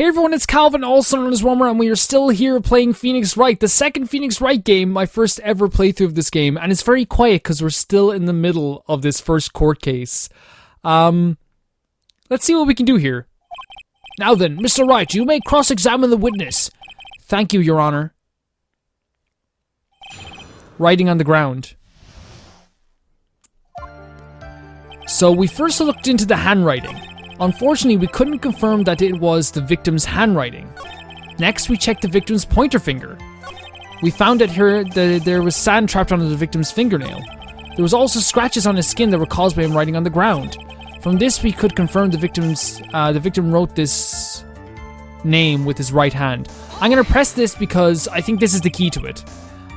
Hey everyone, it's Calvin, also known as Romer, and we are still here playing Phoenix Wright, the second Phoenix Wright game, my first ever playthrough of this game, and it's very quiet because we're still in the middle of this first court case. Let's see what we can do here. Now then, Mr. Wright, you may cross-examine the witness. Thank you, Your Honor. Writing on the ground. So we first looked into the handwriting. Unfortunately, we couldn't confirm that it was the victim's handwriting. Next, we checked the victim's pointer finger. We found that there was sand trapped under the victim's fingernail. There was also scratches on his skin that were caused by him writing on the ground. From this, we could confirm the victim wrote this name with his right hand. I'm going to press this because I think this is the key to it.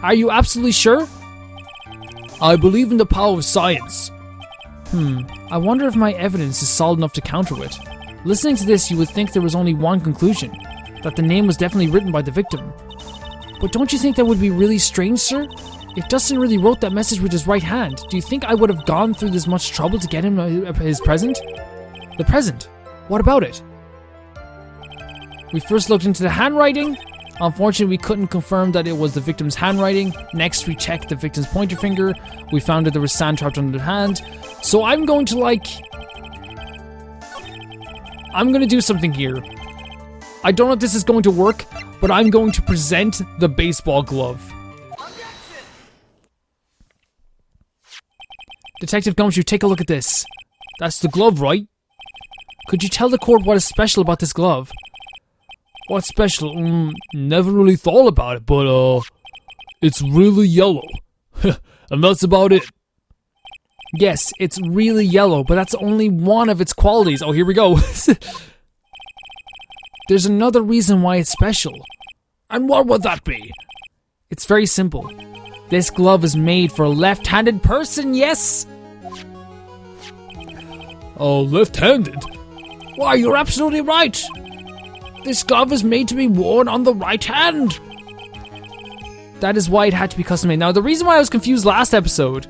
Are you absolutely sure? I believe in the power of science. I wonder if my evidence is solid enough to counter it. Listening to this, you would think there was only one conclusion, that the name was definitely written by the victim. But don't you think that would be really strange, sir? If Dustin really wrote that message with his right hand, do you think I would have gone through this much trouble to get him his present? The present? What about it? We first looked into the handwriting. Unfortunately, we couldn't confirm that it was the victim's handwriting. Next, we checked the victim's pointer finger. We found that there was sand trapped under the hand. So I'm going to do something here. I don't know if this is going to work, but I'm going to present the baseball glove. Detective Gumshoe, take a look at this. That's the glove, right? Could you tell the court what is special about this glove? What's special? Never really thought about it, but it's really yellow. And that's about it. Yes, it's really yellow, but that's only one of its qualities. Oh, here we go. There's another reason why it's special. And what would that be? It's very simple. This glove is made for a left-handed person, yes? Oh, left-handed? Why, you're absolutely right. This glove is made to be worn on the right hand. That is why it had to be custom made. Now, the reason why I was confused last episode,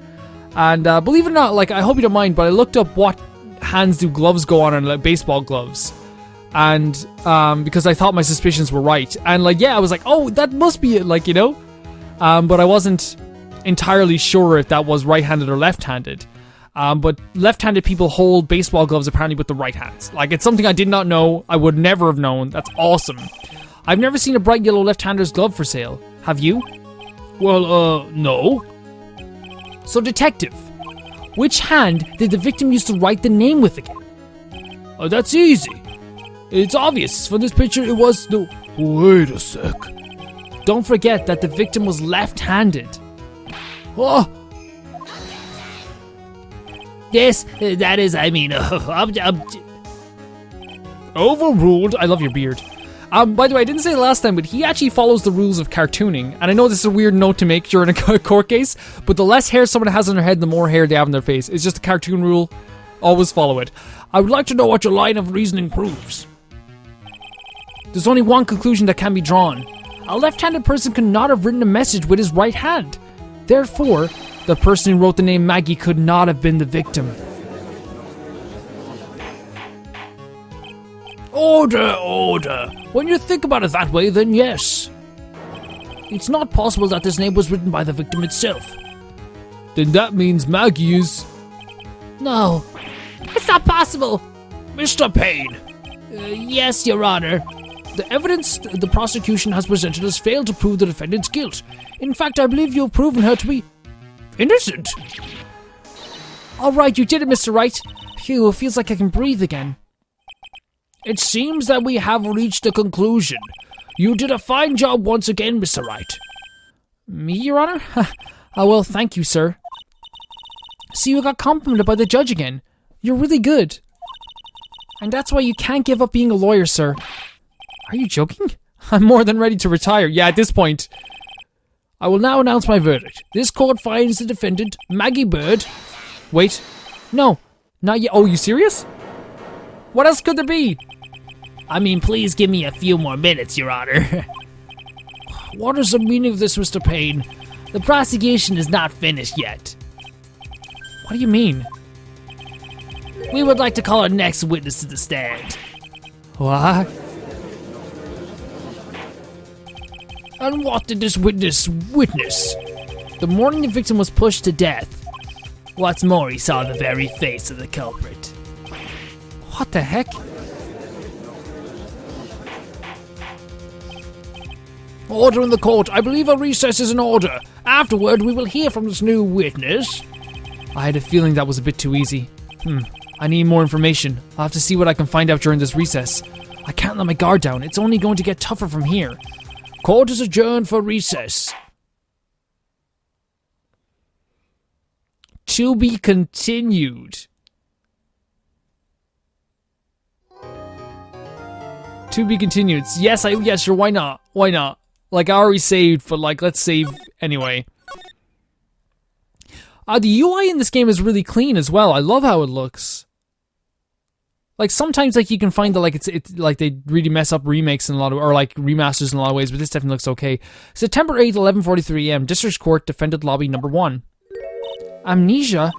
and believe it or not, I hope you don't mind, but I looked up what hands do gloves go on baseball gloves. And because I thought my suspicions were right. And I was like, oh, that must be it, but I wasn't entirely sure if that was right-handed or left-handed. But left-handed people hold baseball gloves apparently with the right hands. It's something I did not know. I would never have known. That's awesome. I've never seen a bright yellow left-hander's glove for sale. Have you? Well, no. So, detective, which hand did the victim use to write the name with again? That's easy. It's obvious. From this picture, it was the... Wait a sec. Don't forget that the victim was left-handed. Oh! Yes, that is, overruled. I love your beard. By the way, I didn't say it last time, but he actually follows the rules of cartooning. And I know this is a weird note to make during a court case, but the less hair someone has on their head, the more hair they have on their face. It's just a cartoon rule. Always follow it. I would like to know what your line of reasoning proves. There's only one conclusion that can be drawn. A left-handed person could not have written a message with his right hand. Therefore, the person who wrote the name Maggie could not have been the victim. Order. When you think about it that way, then yes. It's not possible that this name was written by the victim itself. Then that means Maggie is... No, it's not possible. Mr. Payne. Yes, Your Honor. The evidence the prosecution has presented has failed to prove the defendant's guilt. In fact, I believe you have proven her to be... innocent. Alright, you did it, Mr. Wright. Phew, it feels like I can breathe again. It seems that we have reached a conclusion. You did a fine job once again, Mr. Wright. Me, Your Honor? Oh, well, thank you, sir. See, you got complimented by the judge again. You're really good. And that's why you can't give up being a lawyer, sir. Are you joking? I'm more than ready to retire. Yeah, at this point... I will now announce my verdict. This court finds the defendant, Maggie Bird... Wait. No. Not yet. Oh, you serious? What else could there be? Please give me a few more minutes, Your Honor. What is the meaning of this, Mr. Payne? The prosecution is not finished yet. What do you mean? We would like to call our next witness to the stand. What? And what did this witness witness? The morning the victim was pushed to death. What's more, he saw the very face of the culprit. What the heck? Order in the court. I believe a recess is in order. Afterward, we will hear from this new witness. I had a feeling that was a bit too easy. I need more information. I'll have to see what I can find out during this recess. I can't let my guard down. It's only going to get tougher from here. Court is adjourned for recess. To be continued. To be continued. Yes, sure, why not? Why not? Like, I already saved, but like, let's save anyway. The UI in this game is really clean as well. I love how it looks. Like, sometimes, like, you can find that, like, it's like, they really mess up remakes in a lot of, or, like, remasters in a lot of ways, but this definitely looks okay. September 8th, 11:43 a.m., District Court, Defendant Lobby number 1. Amnesia?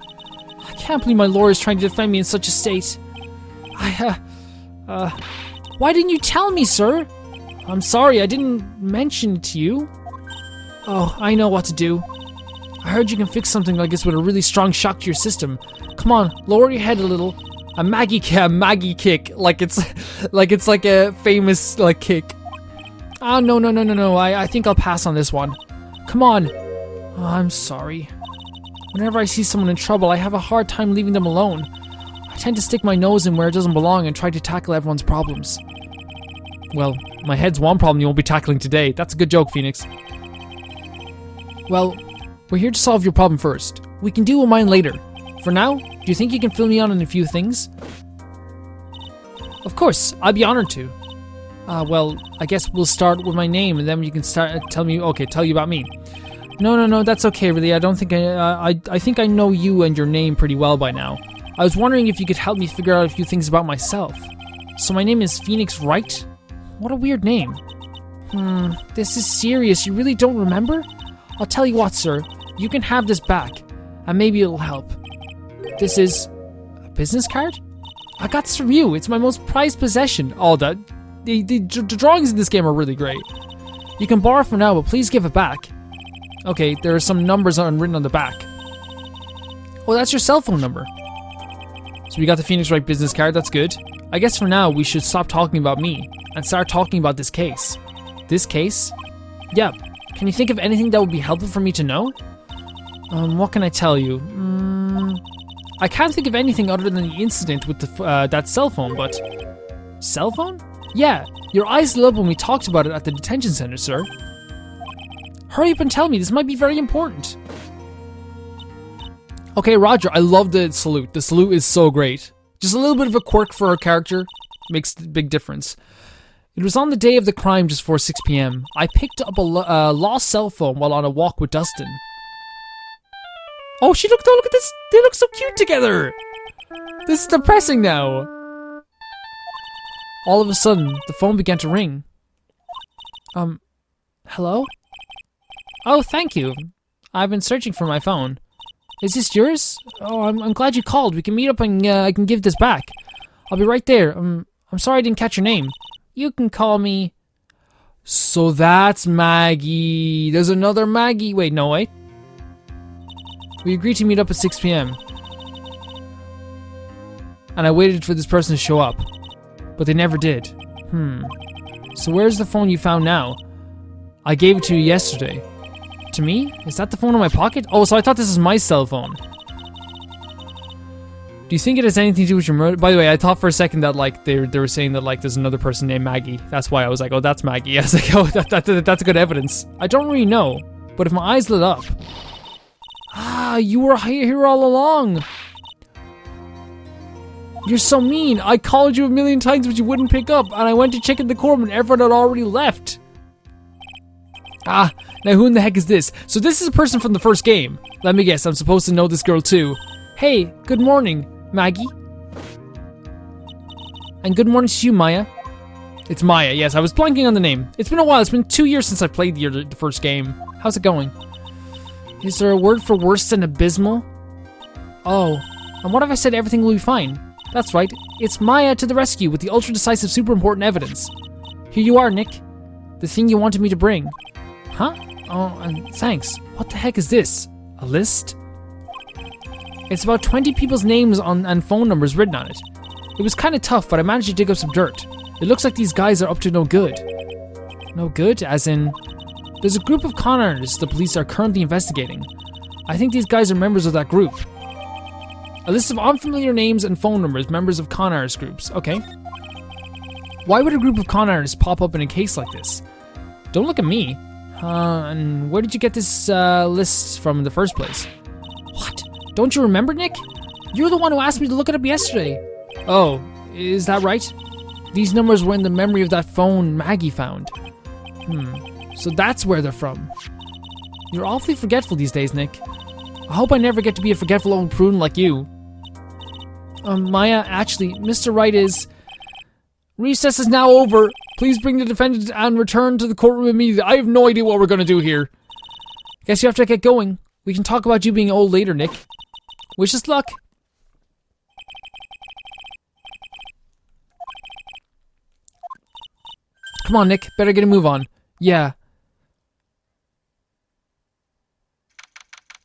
I can't believe my lawyer is trying to defend me in such a state. Why didn't you tell me, sir? I'm sorry, I didn't mention it to you. Oh, I know what to do. I heard you can fix something like this with a really strong shock to your system. Come on, lower your head a little. A Maggie kick, like it's like a famous like kick. Oh no. I think I'll pass on this one. Come on. Oh, I'm sorry. Whenever I see someone in trouble, I have a hard time leaving them alone. I tend to stick my nose in where it doesn't belong and try to tackle everyone's problems. Well, my head's one problem you won't be tackling today. That's a good joke, Phoenix. Well, we're here to solve your problem first. We can deal with mine later. For now, do you think you can fill me in on a few things? Of course, I'd be honored to. Well, I guess we'll start with my name, and then you can tell you about me. No, that's okay, really. I don't think I think I know you and your name pretty well by now. I was wondering if you could help me figure out a few things about myself. So my name is Phoenix Wright? What a weird name. This is serious. You really don't remember? I'll tell you what, sir. You can have this back, and maybe it'll help. This is a business card? I got this from you. It's my most prized possession. Oh, the drawings in this game are really great. You can borrow for now, but please give it back. Okay, there are some numbers written on the back. Oh, that's your cell phone number. So we got the Phoenix Wright business card. That's good. I guess for now, we should stop talking about me and start talking about this case. This case? Yeah. Can you think of anything that would be helpful for me to know? What can I tell you? I can't think of anything other than the incident with that cell phone, but... Cell phone? Yeah, your eyes lit up when we talked about it at the detention center, sir. Hurry up and tell me, this might be very important. Okay, Roger, I love the salute. The salute is so great. Just a little bit of a quirk for our character makes a big difference. It was on the day of the crime just before 6 p.m. I picked up a lost cell phone while on a walk with Dustin. Oh, look at this. They look so cute together. This is depressing now. All of a sudden, the phone began to ring. Hello? Oh, thank you. I've been searching for my phone. Is this yours? Oh, I'm glad you called. We can meet up and I can give this back. I'll be right there. I'm sorry I didn't catch your name. You can call me... So that's Maggie. There's another Maggie. Wait, no, wait. We agreed to meet up at 6 p.m. And I waited for this person to show up. But they never did. So where's the phone you found now? I gave it to you yesterday. To me? Is that the phone in my pocket? Oh, so I thought this was my cell phone. Do you think it has anything to do with your murder? By the way, I thought for a second that like they were saying that like there's another person named Maggie. That's why I was like, oh, that's Maggie. I was like, oh, that's good evidence. I don't really know, but if my eyes lit up, you were here all along. You're so mean. I called you a million times, but you wouldn't pick up, and I went to check in the courtroom, and everyone had already left. Now who in the heck is this? So this is a person from the first game. Let me guess. I'm supposed to know this girl too. Hey, good morning, Maggie. And good morning to you, Maya. It's Maya, yes, I was blanking on the name. It's been a while, it's been 2 years since I played the first game. How's it going? Is there a word for worse than abysmal? Oh, and what if I said everything will be fine? That's right, it's Maya to the rescue with the ultra-decisive super important evidence. Here you are, Nick. The thing you wanted me to bring. Huh? Oh, and thanks. What the heck is this? A list? It's about 20 people's names and phone numbers written on it. It was kind of tough, but I managed to dig up some dirt. It looks like these guys are up to no good. No good? As in, there's a group of con artists the police are currently investigating. I think these guys are members of that group. A list of unfamiliar names and phone numbers, members of con artist groups. Okay. Why would a group of con artists pop up in a case like this? Don't look at me. And where did you get this list from in the first place? What? Don't you remember, Nick? You're the one who asked me to look it up yesterday. Oh, is that right? These numbers were in the memory of that phone Maggie found. So that's where they're from. You're awfully forgetful these days, Nick. I hope I never get to be a forgetful old prune like you. Maya, actually, Mr. Wright is... Recess is now over. Please bring the defendant and return to the courtroom immediately. I have no idea what we're going to do here. Guess you have to get going. We can talk about you being old later, Nick. Wish us luck. Come on, Nick. Better get a move on. Yeah.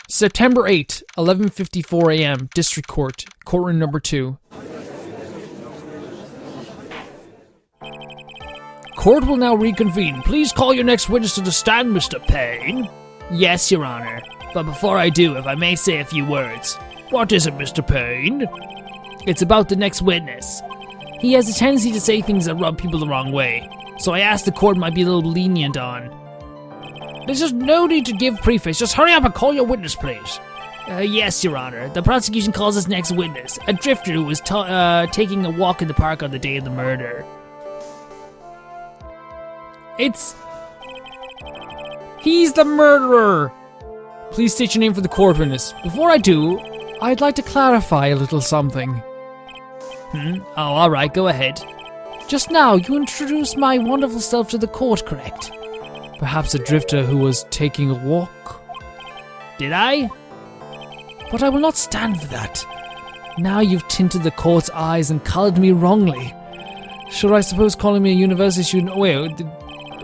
September 8, 11:54 a.m. District Court. Courtroom number 2. Court will now reconvene. Please call your next witness to the stand, Mr. Payne. Yes, Your Honor. But before I do, if I may say a few words. What is it, Mr. Payne? It's about the next witness. He has a tendency to say things that rub people the wrong way. So I asked the court might be a little lenient on. There's just no need to give preface. Just hurry up and call your witness, please. Yes, Your Honor. The prosecution calls its next witness, a drifter who was taking a walk in the park on the day of the murder. He's the murderer! Please state your name for the court witness. Before I do, I'd like to clarify a little something. Oh, alright, go ahead. Just now, you introduced my wonderful self to the court, correct? Perhaps a drifter who was taking a walk? Did I? But I will not stand for that. Now you've tinted the court's eyes and coloured me wrongly. Should I suppose calling me a university student?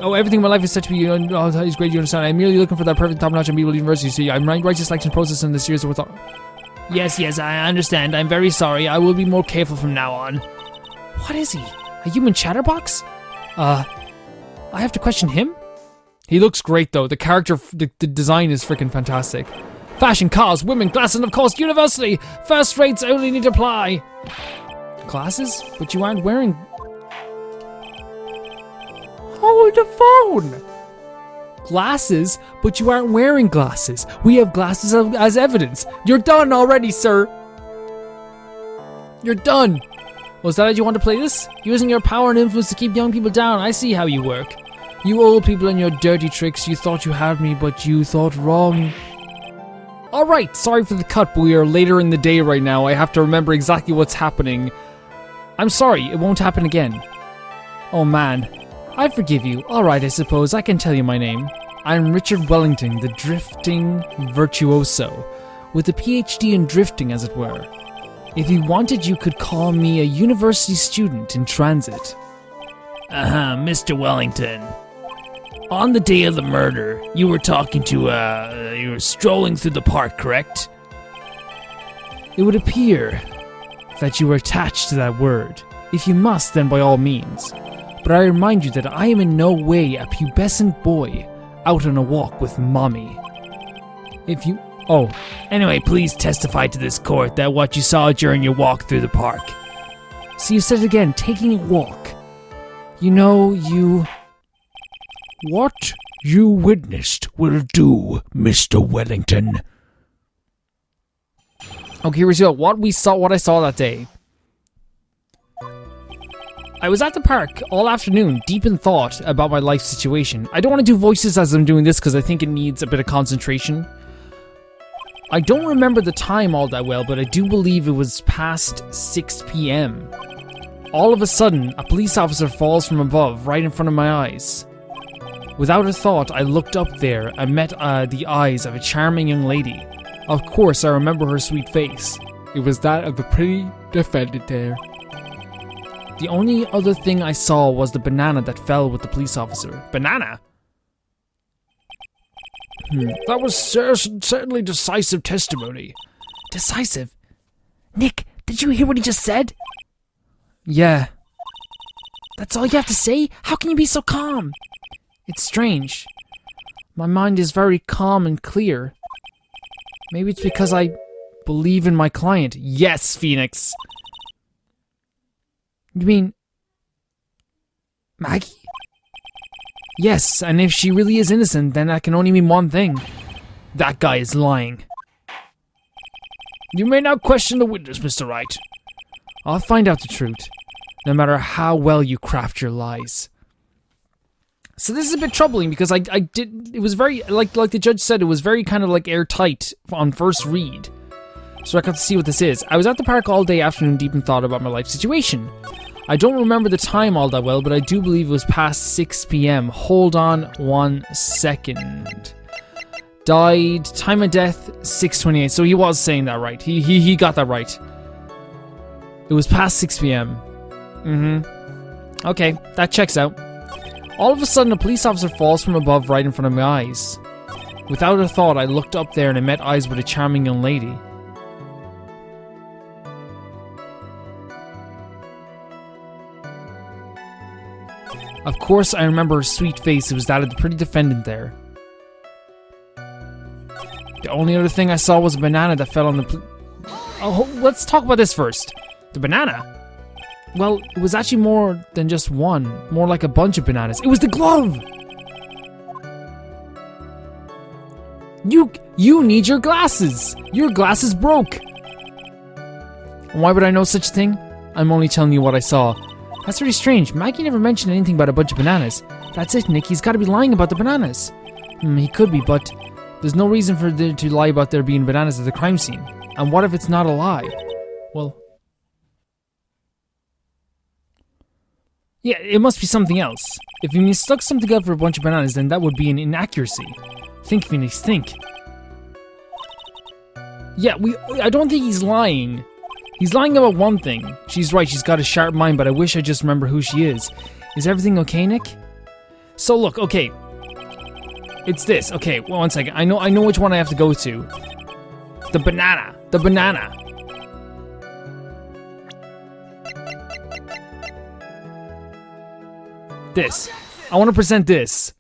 Everything in my life is said to be, that is great, you understand. I'm merely looking for that perfect top-notch and beautiful university. See, I'm right to selection process in the series of thought. Yes, I understand. I'm very sorry. I will be more careful from now on. What is he? A human chatterbox? I have to question him? He looks great, though. The character, the design is freaking fantastic. Fashion, cars, women, glasses, and of course, university! First rates only need apply! Glasses? But you aren't wearing... Hold the phone! Glasses? But you aren't wearing glasses. We have glasses as evidence. You're done already, sir. You're done. Was that how you want to play this? Using your power and influence to keep young people down. I see how you work. You old people and your dirty tricks. You thought you had me, but you thought wrong. Alright, sorry for the cut, but we are later in the day right now. I have to remember exactly what's happening. I'm sorry, it won't happen again. Oh man. I forgive you. Alright, I suppose I can tell you my name. I'm Richard Wellington, the drifting virtuoso, with a PhD in drifting, as it were. If you wanted, you could call me a university student in transit. Mr. Wellington. On the day of the murder, you were talking to, you were strolling through the park, correct? It would appear that you were attached to that word. If you must, then by all means. But I remind you that I am in no way a pubescent boy out on a walk with mommy. If you... Oh. Anyway, please testify to this court that what you saw during your walk through the park. So you said it again, taking a walk. You know, you... What you witnessed will do, Mr. Wellington. Okay, here we go. What I saw that day. I was at the park all afternoon, deep in thought about my life situation. I don't want to do voices as I'm doing this because I think it needs a bit of concentration. I don't remember the time all that well, but I do believe it was past 6 p.m. All of a sudden, a police officer falls from above, right in front of my eyes. Without a thought, I looked up there and met the eyes of a charming young lady. Of course, I remember her sweet face. It was that of the pretty defendant there. The only other thing I saw was the banana that fell with the police officer. Banana? That was certainly decisive testimony. Decisive? Nick, did you hear what he just said? Yeah. That's all you have to say? How can you be so calm? It's strange. My mind is very calm and clear. Maybe it's because I believe in my client. Yes, Phoenix! You mean... Maggie? Yes, and if she really is innocent, then that can only mean one thing. That guy is lying. You may now question the witness, Mr. Wright. I'll find out the truth, no matter how well you craft your lies. So this is a bit troubling because it was very, like the judge said, it was very kind of like airtight on first read. So I got to see what this is. I was at the park all day afternoon deep in thought about my life situation. I don't remember the time all that well, but I do believe it was past 6 p.m. Hold on 1 second. Died, time of death, 6:28. So he was saying that right. He got that right. It was past 6 p.m. Okay, that checks out. All of a sudden, a police officer falls from above right in front of my eyes. Without a thought, I looked up there and I met eyes with a charming young lady. Of course, I remember her sweet face. It was that of the pretty defendant there. The only other thing I saw was a banana that fell on the... Oh, let's talk about this first. The banana? Well, it was actually more than just one. More like a bunch of bananas. It was the glove! You need your glasses! Your glasses broke! Why would I know such a thing? I'm only telling you what I saw. That's really strange. Maggie never mentioned anything about a bunch of bananas. That's it, Nick. He's got to be lying about the bananas. He could be, but there's no reason for there to lie about there being bananas at the crime scene. And what if it's not a lie? Well... yeah, it must be something else. If he stuck something up for a bunch of bananas, then that would be an inaccuracy. Think, Phoenix, think. Yeah, I don't think he's lying. He's lying about one thing. She's right, she's got a sharp mind, but I wish I just remember who she is. Is everything okay, Nick? So look, okay. It's this. Okay, well, 1 second. I know which one I have to go to. The banana. The banana. This. I want to present this.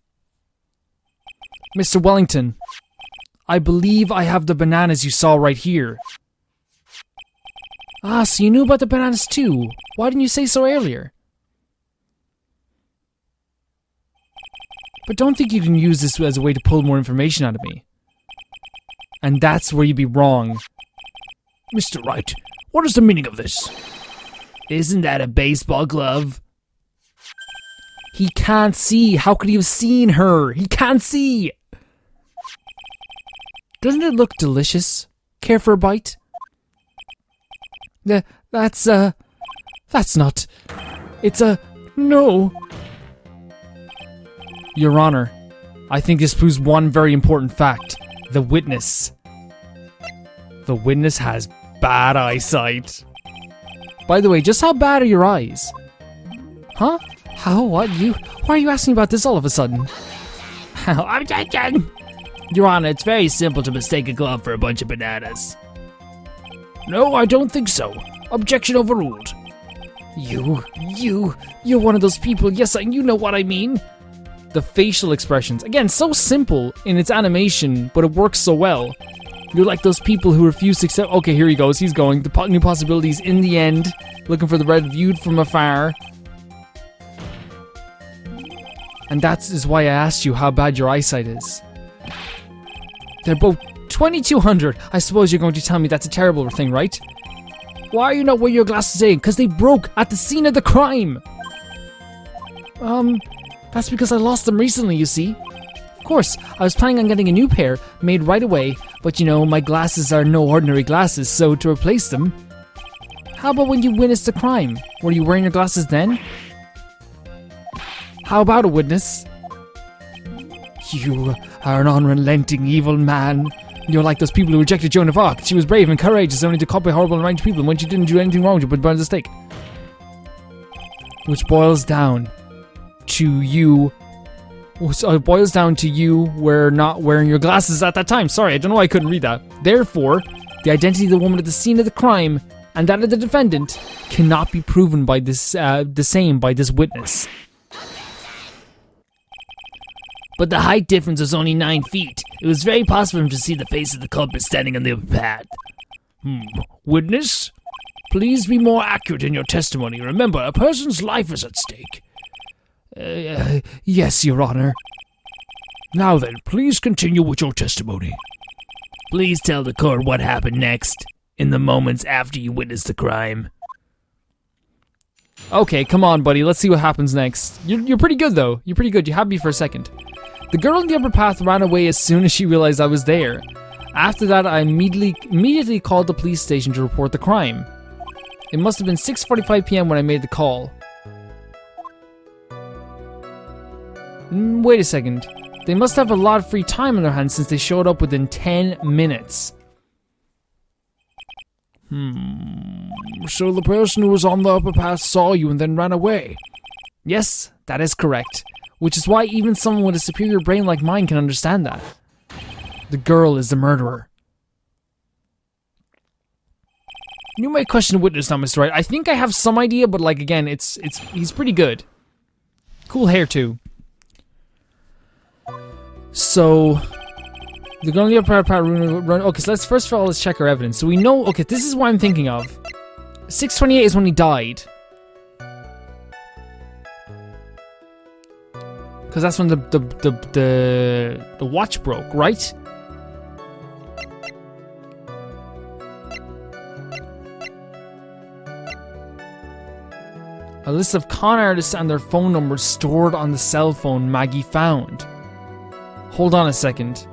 Mr. Wellington, I believe I have the bananas you saw right here. Ah, so you knew about the bananas too. Why didn't you say so earlier? But don't think you can use this as a way to pull more information out of me. And that's where you'd be wrong. Mr. Wright, what is the meaning of this? Isn't that a baseball glove? He can't see. How could he have seen her? He can't see. Doesn't it look delicious? Care for a bite? That's not... It's a... No. Your Honor, I think this proves one very important fact. The witness. The witness has bad eyesight. By the way, just how bad are your eyes? Huh? How? What? Why are you asking about this all of a sudden? Objection! Your Honor, it's very simple to mistake a glove for a bunch of bananas. No, I don't think so. Objection overruled. You're one of those people. Yes, you know what I mean. The facial expressions. Again, so simple in its animation, but it works so well. You're like those people who refuse to accept... Okay, here he goes. He's going. The new possibilities in the end. Looking for the red viewed from afar. And that is why I asked you how bad your eyesight is. They're both 2200. I suppose you're going to tell me that's a terrible thing, right? Why are you not wearing your glasses today? Because they broke at the scene of the crime. That's because I lost them recently, you see. Of course, I was planning on getting a new pair made right away, but you know, my glasses are no ordinary glasses, so to replace them... How about when you witnessed the crime? Were you wearing your glasses then? How about a witness? You are an unrelenting evil man. You're like those people who rejected Joan of Arc. She was brave and courageous only to copy horrible and wrong people, and when she didn't do anything wrong, she would burn the stake. Which boils down to you So it boils down to you were not wearing your glasses at that time. Sorry, I don't know why I couldn't read that. Therefore, the identity of the woman at the scene of the crime and that of the defendant cannot be proven by this by this witness. But the height difference was only 9 feet. It was very possible for him to see the face of the culprit standing on the upper path. Witness, please be more accurate in your testimony. Remember, a person's life is at stake. Yes, Your Honor. Now then, please continue with your testimony. Please tell the court what happened next, in the moments after you witnessed the crime. Okay, come on, buddy. Let's see what happens next. You're pretty good, though. You're pretty good. You had me for a second. The girl in the upper path ran away as soon as she realized I was there. After that, I immediately called the police station to report the crime. It must have been 6:45 p.m. when I made the call. Wait a second. They must have a lot of free time on their hands since they showed up within 10 minutes. So the person who was on the upper path saw you and then ran away? Yes, that is correct. Which is why even someone with a superior brain like mine can understand that. The girl is the murderer. You may question the witness now, Mr. Wright. I think I have some idea, but like again, he's pretty good. Cool hair too. So the girl in the upper part run. Okay, so let's first of all let's check our evidence. So we know. Okay, this is what I'm thinking of. 6:28 is when he died. Because that's when the watch broke, right? A list of con artists and their phone numbers stored on the cell phone Maggie found. Hold on a second.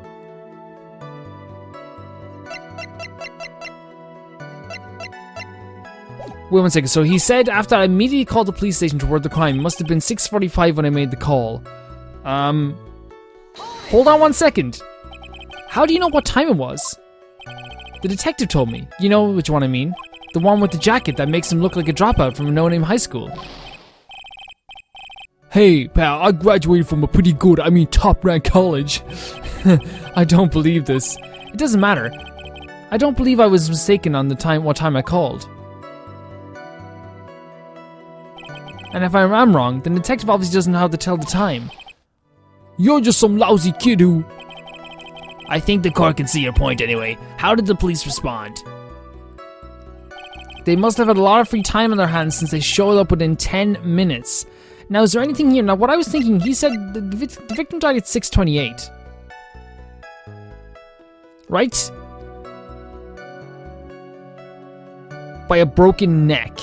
Wait 1 second. So he said after I immediately called the police station to report the crime. It must have been 6:45 when I made the call. Hold on 1 second. How do you know what time it was? The detective told me. You know which one I mean. The one with the jacket that makes him look like a dropout from a no-name high school. Hey, pal, I graduated from a pretty good, top-ranked college. I don't believe this. It doesn't matter. I don't believe I was mistaken on what time I called. And if I'm wrong, then the detective obviously doesn't know how to tell the time. You're just some lousy kid who... I think the court can see your point anyway. How did the police respond? They must have had a lot of free time on their hands since they showed up within 10 minutes. Now, is there anything here? Now, what I was thinking, he said the victim died at 6:28. Right? By a broken neck.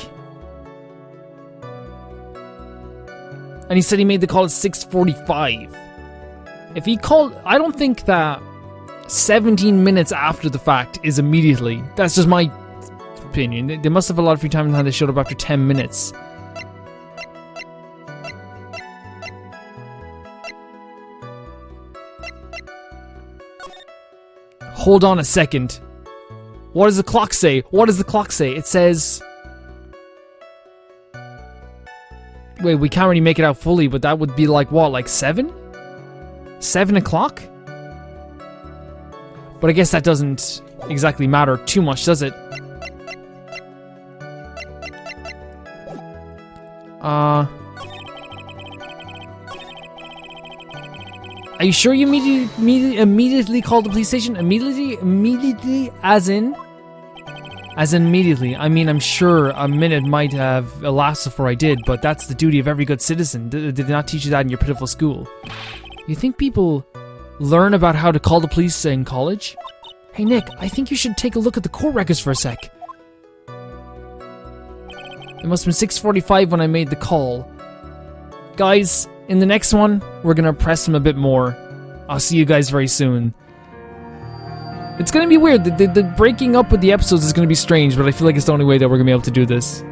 And he said he made the call at 6:45. If he called... I don't think that 17 minutes after the fact is immediately. That's just my opinion. They must have a lot of free time and they showed up after 10 minutes. Hold on a second. What does the clock say? What does the clock say? It says... Wait, we can't really make it out fully, but that would be like what? Like 7? 7 o'clock? But I guess that doesn't exactly matter too much, does it? Are you sure you immediately called the police station? Immediately, as in immediately. I mean, I'm sure a minute might have elapsed before I did, but that's the duty of every good citizen. Did they not teach you that in your pitiful school? You think people learn about how to call the police in college? Hey Nick, I think you should take a look at the court records for a sec. It must have been 6:45 when I made the call. Guys, in the next one, we're gonna press him a bit more. I'll see you guys very soon. It's gonna be weird. The breaking up with the episodes is gonna be strange, but I feel like it's the only way that we're gonna be able to do this.